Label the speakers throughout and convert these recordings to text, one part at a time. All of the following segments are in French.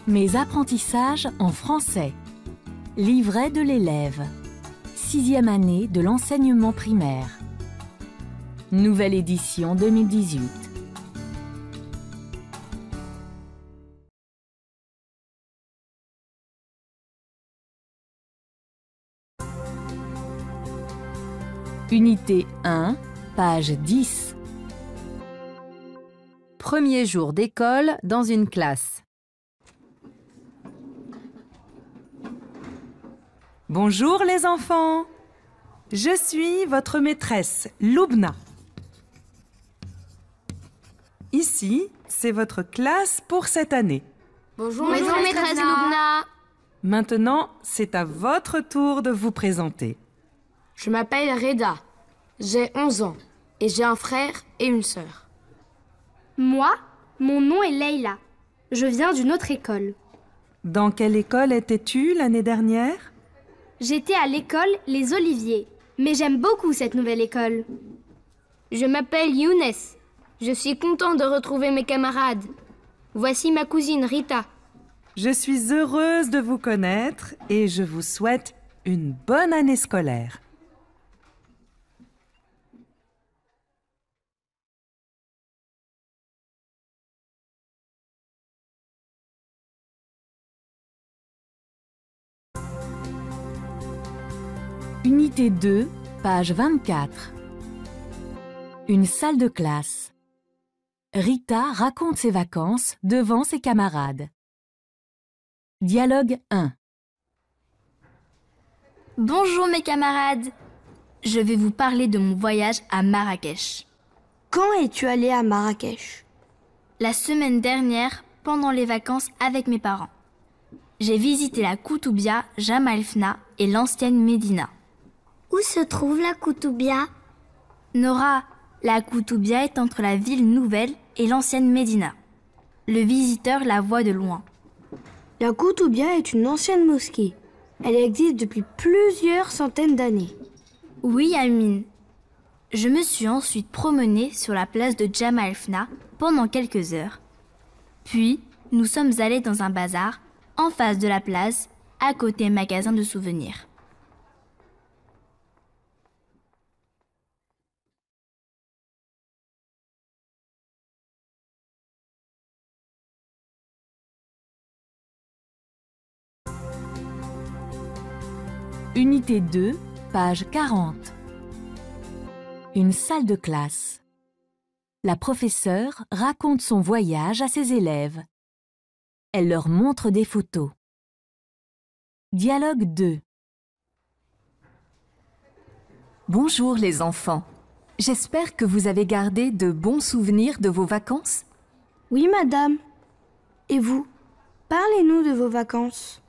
Speaker 1: Mes apprentissages en français. Livret de l'élève. 6e année de l'enseignement primaire. Nouvelle édition 2018. Unité 1, page 10.
Speaker 2: Premier jour d'école dans une classe.
Speaker 3: Bonjour les enfants, je suis votre maîtresse, Loubna. Ici, c'est votre classe pour cette année.
Speaker 4: Bonjour maîtresse Loubna.
Speaker 3: Maintenant, c'est à votre tour de vous présenter.
Speaker 4: Je m'appelle Reda, j'ai 11 ans et j'ai un frère et une sœur.
Speaker 5: Moi, mon nom est Leïla. Je viens d'une autre école.
Speaker 3: Dans quelle école étais-tu l'année dernière?
Speaker 5: J'étais à l'école Les Oliviers, mais j'aime beaucoup cette nouvelle école.
Speaker 6: Je m'appelle Younes. Je suis content de retrouver mes camarades. Voici ma cousine Rita.
Speaker 3: Je suis heureuse de vous connaître et je vous souhaite une bonne année scolaire.
Speaker 1: Unité 2, page 24. Une salle de classe. Rita raconte ses vacances devant ses camarades. Dialogue 1.
Speaker 7: Bonjour mes camarades. Je vais vous parler de mon voyage à Marrakech.
Speaker 5: Quand es-tu allé à Marrakech?
Speaker 7: La semaine dernière, pendant les vacances avec mes parents. J'ai visité la Koutoubia, Jemaa el-Fna et l'ancienne Médina.
Speaker 8: Où se trouve la Koutoubia?
Speaker 7: Nora, la Koutoubia est entre la ville nouvelle et l'ancienne Médina. Le visiteur la voit de loin.
Speaker 5: La Koutoubia est une ancienne mosquée. Elle existe depuis plusieurs centaines d'années.
Speaker 7: Oui, Amine. Je me suis ensuite promenée sur la place de Jemaa el-Fna pendant quelques heures. Puis, nous sommes allés dans un bazar, en face de la place, à côté magasin de souvenirs.
Speaker 1: Unité 2, page 40. Une salle de classe. La professeure raconte son voyage à ses élèves. Elle leur montre des photos. Dialogue 2.
Speaker 2: Bonjour les enfants. J'espère que vous avez gardé de bons souvenirs de vos vacances.
Speaker 5: Oui, madame. Et vous? Parlez-nous de vos vacances.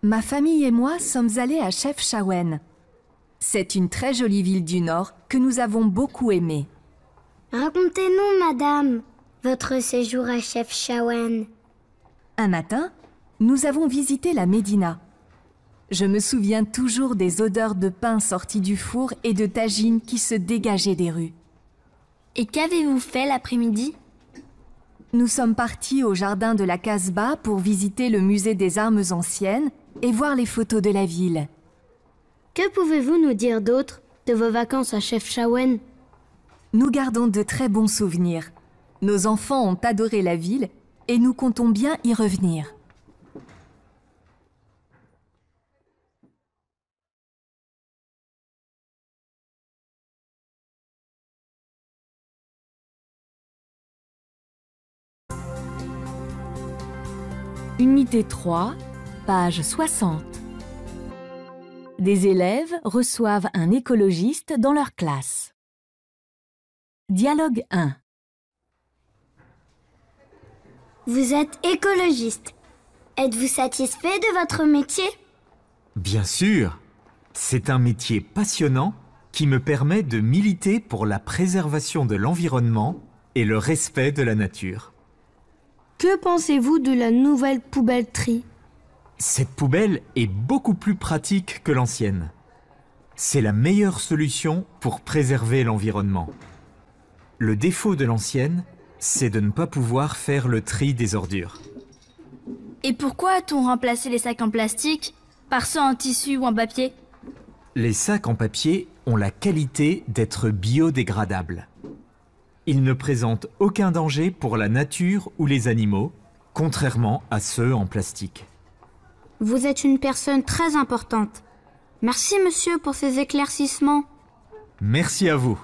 Speaker 2: Ma famille et moi sommes allés à Chefchaouen. C'est une très jolie ville du Nord que nous avons beaucoup aimée.
Speaker 8: Racontez-nous, madame, votre séjour à Chefchaouen.
Speaker 2: Un matin, nous avons visité la Médina. Je me souviens toujours des odeurs de pain sortis du four et de tagines qui se dégageaient des rues.
Speaker 7: Et qu'avez-vous fait l'après-midi?
Speaker 2: Nous sommes partis au jardin de la Casbah pour visiter le musée des armes anciennes et voir les photos de la ville.
Speaker 5: Que pouvez-vous nous dire d'autre de vos vacances à Chefchaouen?
Speaker 2: Nous gardons de très bons souvenirs. Nos enfants ont adoré la ville et nous comptons bien y revenir.
Speaker 1: Unité 3, page 60. Des élèves reçoivent un écologiste dans leur classe. Dialogue 1.
Speaker 8: Vous êtes écologiste. Êtes-vous satisfait de votre métier?
Speaker 9: Bien sûr. C'est un métier passionnant qui me permet de militer pour la préservation de l'environnement et le respect de la nature.
Speaker 5: Que pensez-vous de la nouvelle poubelle-tri?
Speaker 9: Cette poubelle est beaucoup plus pratique que l'ancienne. C'est la meilleure solution pour préserver l'environnement. Le défaut de l'ancienne, c'est de ne pas pouvoir faire le tri des ordures.
Speaker 7: Et pourquoi a-t-on remplacé les sacs en plastique par ceux en tissu ou en papier?
Speaker 9: Les sacs en papier ont la qualité d'être biodégradables. Ils ne présentent aucun danger pour la nature ou les animaux, contrairement à ceux en plastique.
Speaker 6: Vous êtes une personne très importante. Merci, monsieur, pour ces éclaircissements.
Speaker 9: Merci à vous.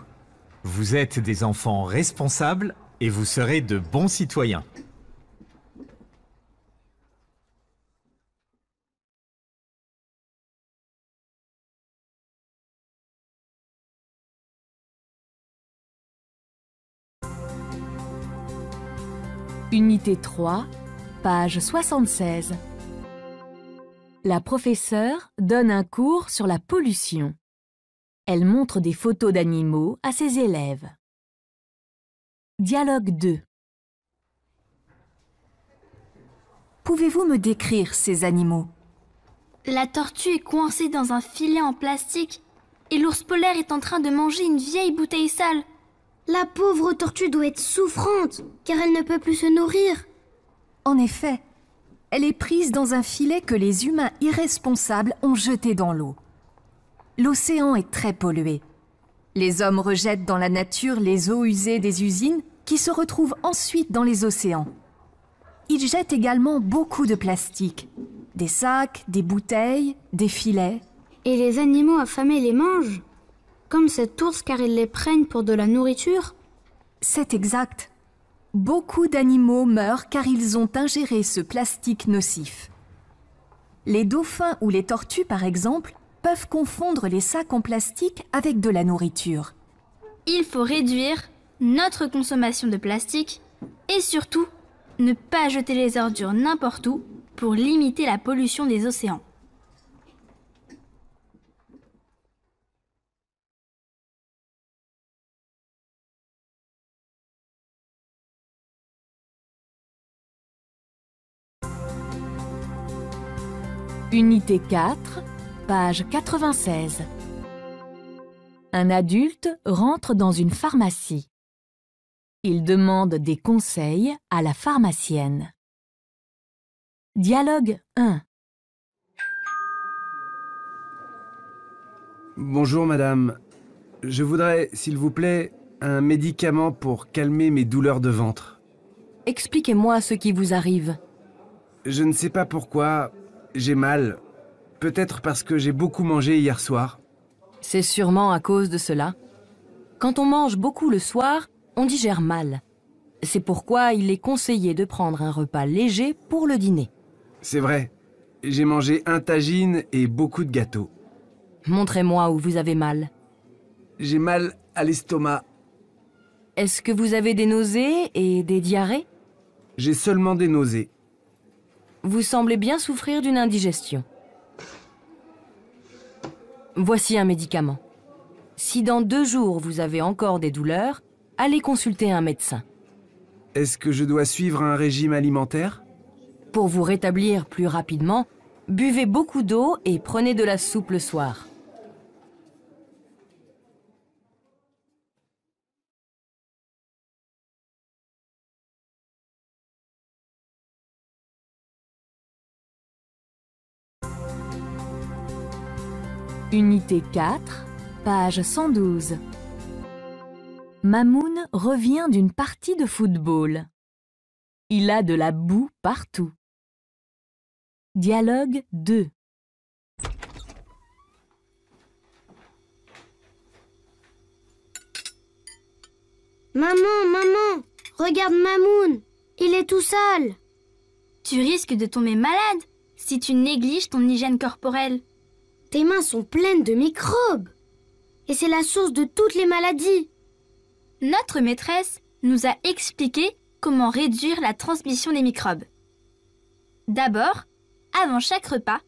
Speaker 9: Vous êtes des enfants responsables et vous serez de bons citoyens.
Speaker 1: Unité 3, page 76. La professeure donne un cours sur la pollution. Elle montre des photos d'animaux à ses élèves. Dialogue 2.
Speaker 2: Pouvez-vous me décrire ces animaux?
Speaker 7: La tortue est coincée dans un filet en plastique et l'ours polaire est en train de manger une vieille bouteille sale.
Speaker 8: La pauvre tortue doit être souffrante, car elle ne peut plus se nourrir.
Speaker 2: En effet, elle est prise dans un filet que les humains irresponsables ont jeté dans l'eau. L'océan est très pollué. Les hommes rejettent dans la nature les eaux usées des usines qui se retrouvent ensuite dans les océans. Ils jettent également beaucoup de plastique, des sacs, des bouteilles, des filets.
Speaker 6: Et les animaux affamés les mangent? Comme cet ours car ils les prennent pour de la nourriture?
Speaker 2: C'est exact. Beaucoup d'animaux meurent car ils ont ingéré ce plastique nocif. Les dauphins ou les tortues, par exemple, peuvent confondre les sacs en plastique avec de la nourriture.
Speaker 7: Il faut réduire notre consommation de plastique et surtout ne pas jeter les ordures n'importe où pour limiter la pollution des océans.
Speaker 1: Unité 4, page 96. Un adulte rentre dans une pharmacie. Il demande des conseils à la pharmacienne. Dialogue 1.
Speaker 10: Bonjour madame. Je voudrais, s'il vous plaît, un médicament pour calmer mes douleurs de ventre.
Speaker 11: Expliquez-moi ce qui vous arrive.
Speaker 10: Je ne sais pas pourquoi, j'ai mal. Peut-être parce que j'ai beaucoup mangé hier soir.
Speaker 11: C'est sûrement à cause de cela. Quand on mange beaucoup le soir, on digère mal. C'est pourquoi il est conseillé de prendre un repas léger pour le dîner.
Speaker 10: C'est vrai. J'ai mangé un tagine et beaucoup de gâteaux.
Speaker 11: Montrez-moi où vous avez mal.
Speaker 10: J'ai mal à l'estomac.
Speaker 11: Est-ce que vous avez des nausées et des diarrhées?
Speaker 10: J'ai seulement des nausées.
Speaker 11: Vous semblez bien souffrir d'une indigestion. Voici un médicament. Si dans 2 jours vous avez encore des douleurs, allez consulter un médecin.
Speaker 10: Est-ce que je dois suivre un régime alimentaire?
Speaker 11: Pour vous rétablir plus rapidement, buvez beaucoup d'eau et prenez de la soupe le soir.
Speaker 1: Unité 4, page 112. Mamoun revient d'une partie de football. Il a de la boue partout. Dialogue 2.
Speaker 8: Maman, regarde Mamoun, il est tout sale.
Speaker 7: Tu risques de tomber malade si tu négliges ton hygiène corporelle.
Speaker 8: Tes mains sont pleines de microbes. Et c'est la source de toutes les maladies.
Speaker 7: Notre maîtresse nous a expliqué comment réduire la transmission des microbes. D'abord, avant chaque repas,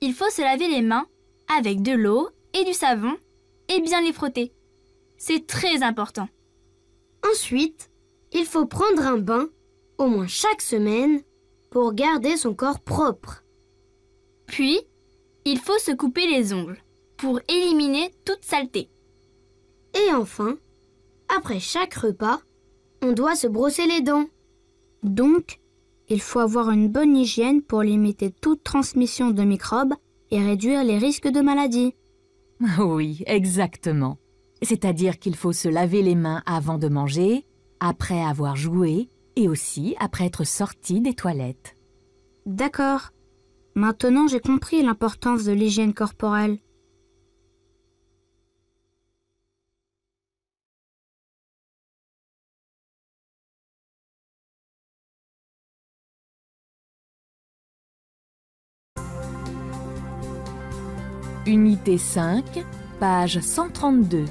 Speaker 7: il faut se laver les mains avec de l'eau et du savon et bien les frotter. C'est très important.
Speaker 8: Ensuite, il faut prendre un bain, au moins chaque semaine, pour garder son corps propre.
Speaker 7: Puis, il faut se couper les ongles pour éliminer toute saleté.
Speaker 8: Et enfin, après chaque repas, on doit se brosser les dents.
Speaker 6: Donc, Il faut avoir une bonne hygiène pour limiter toute transmission de microbes et réduire les risques de maladies.
Speaker 1: Oui, exactement. C'est-à-dire qu'il faut se laver les mains avant de manger, après avoir joué et aussi après être sorti des toilettes.
Speaker 6: D'accord. Maintenant, j'ai compris l'importance de l'hygiène corporelle.
Speaker 1: Unité 5, page 132.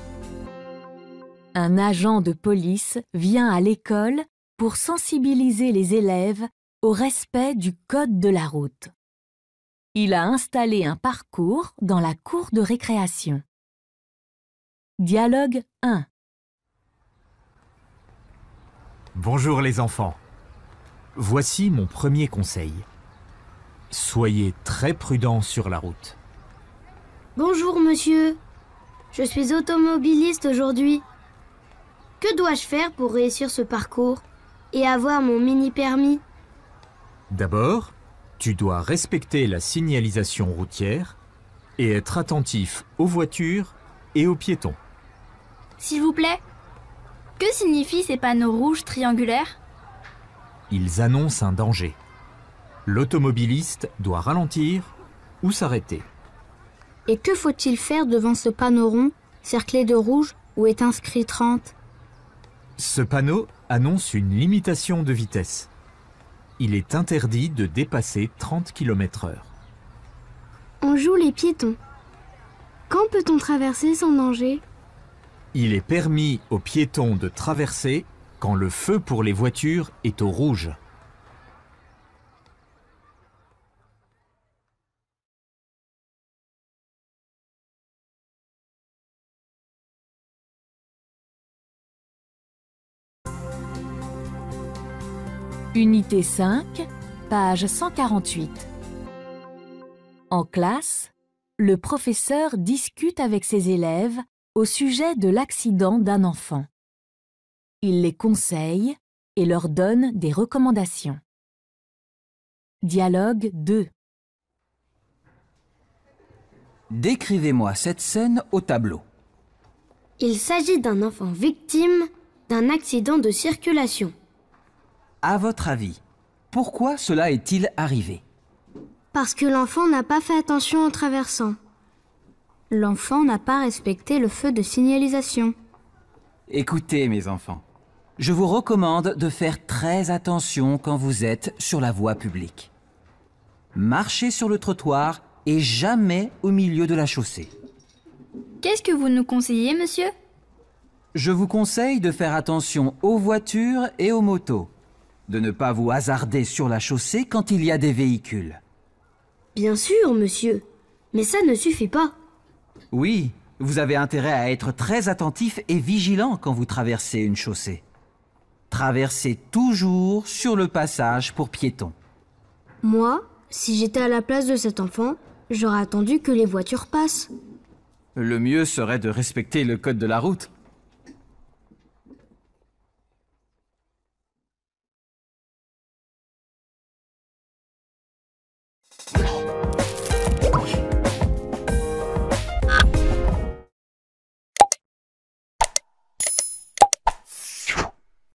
Speaker 1: Un agent de police vient à l'école pour sensibiliser les élèves au respect du code de la route. Il a installé un parcours dans la cour de récréation. Dialogue 1.
Speaker 9: Bonjour les enfants. Voici mon premier conseil. Soyez très prudents sur la route.
Speaker 8: Bonjour monsieur, je suis automobiliste aujourd'hui. Que dois-je faire pour réussir ce parcours et avoir mon mini-permis?
Speaker 9: D'abord, tu dois respecter la signalisation routière et être attentif aux voitures et aux piétons.
Speaker 7: S'il vous plaît, que signifient ces panneaux rouges triangulaires?
Speaker 9: Ils annoncent un danger. L'automobiliste doit ralentir ou s'arrêter.
Speaker 6: Et que faut-il faire devant ce panneau rond, cerclé de rouge, où est inscrit 30?
Speaker 9: Ce panneau annonce une limitation de vitesse. Il est interdit de dépasser 30 km/h.
Speaker 5: On joue les piétons. Quand peut-on traverser sans danger?
Speaker 9: Il est permis aux piétons de traverser quand le feu pour les voitures est au rouge.
Speaker 1: Unité 5, page 148. En classe, le professeur discute avec ses élèves au sujet de l'accident d'un enfant. Il les conseille et leur donne des recommandations. Dialogue 2.
Speaker 12: Décrivez-moi cette scène au tableau.
Speaker 8: Il s'agit d'un enfant victime d'un accident de circulation.
Speaker 12: À votre avis, pourquoi cela est-il arrivé?
Speaker 5: Parce que l'enfant n'a pas fait attention en traversant.
Speaker 6: L'enfant n'a pas respecté le feu de signalisation.
Speaker 12: Écoutez mes enfants, je vous recommande de faire très attention quand vous êtes sur la voie publique. Marchez sur le trottoir et jamais au milieu de la chaussée.
Speaker 7: Qu'est-ce que vous nous conseillez, monsieur?
Speaker 12: Je vous conseille de faire attention aux voitures et aux motos, de ne pas vous hasarder sur la chaussée quand il y a des véhicules.
Speaker 8: Bien sûr, monsieur, mais ça ne suffit pas.
Speaker 12: Oui, vous avez intérêt à être très attentif et vigilant quand vous traversez une chaussée. Traversez toujours sur le passage pour piétons.
Speaker 5: Moi, si j'étais à la place de cet enfant, j'aurais attendu que les voitures passent.
Speaker 12: Le mieux serait de respecter le code de la route.